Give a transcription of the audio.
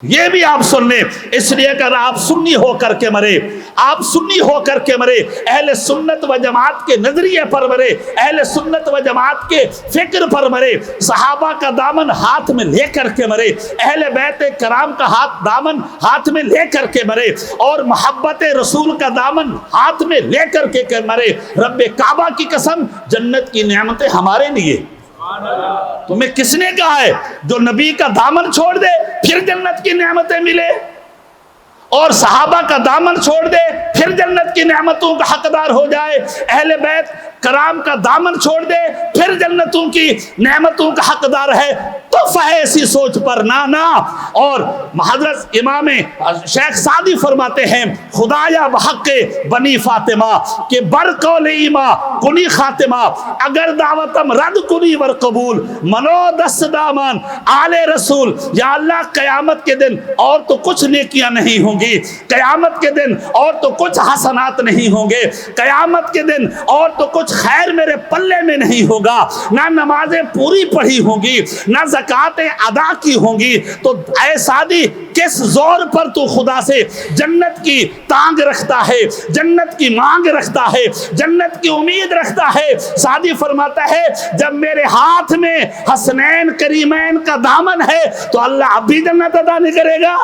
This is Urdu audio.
یہ بھی آپ سن لیں، اس لیے اگر آپ سنی ہو کر کے مرے، آپ سنی ہو کر کے مرے، اہل سنت و جماعت کے نظریے پر مرے، اہل سنت و جماعت کے فکر پر مرے، صحابہ کا دامن ہاتھ میں لے کر کے مرے، اہل بیت کرام کا دامن ہاتھ میں لے کر کے مرے، اور محبت رسول کا دامن ہاتھ میں لے کر کے مرے، رب کعبہ کی قسم جنت کی نعمتیں ہمارے لیے۔ تمہیں کس نے کہا ہے جو نبی کا دامن چھوڑ دے پھر جنت کی نعمتیں ملے، اور صحابہ کا دامن چھوڑ دے پھر جنت کی نعمتوں کا حقدار ہو جائے، اہل بیت کرام کا دامن چھوڑ دے پھر جنتوں کی نعمتوں کا حقدار ہے؟ تو ایسی سوچ پر نہ۔ اور حضرت امام شیخ سعدی فرماتے ہیں، خدایا بحق بنی فاطمہ کہ بر قول ایما کنی خاتمہ، اگر دعوتم رد کنی ور قبول منو دست دامان آل رسول۔ یا اللہ قیامت کے دن اور تو کچھ نیکیاں نہیں ہوں گی، قیامت کے دن اور تو کچھ حسنات نہیں ہوں گے، قیامت کے دن اور تو کچھ خیر میرے پلے میں نہیں ہوگا، نہ نمازیں پوری پڑھی ہوں گی، نہ زکاتیں ادا کی ہوں گی، تو اے سعدی کس زور پر تو خدا سے جنت کی تانگ رکھتا ہے، جنت کی مانگ رکھتا ہے، جنت کی امید رکھتا ہے؟ سعدی فرماتا ہے جب میرے ہاتھ میں حسنین کریمین کا دامن ہے تو اللہ اب بھی جنت عطا نہیں کرے گا؟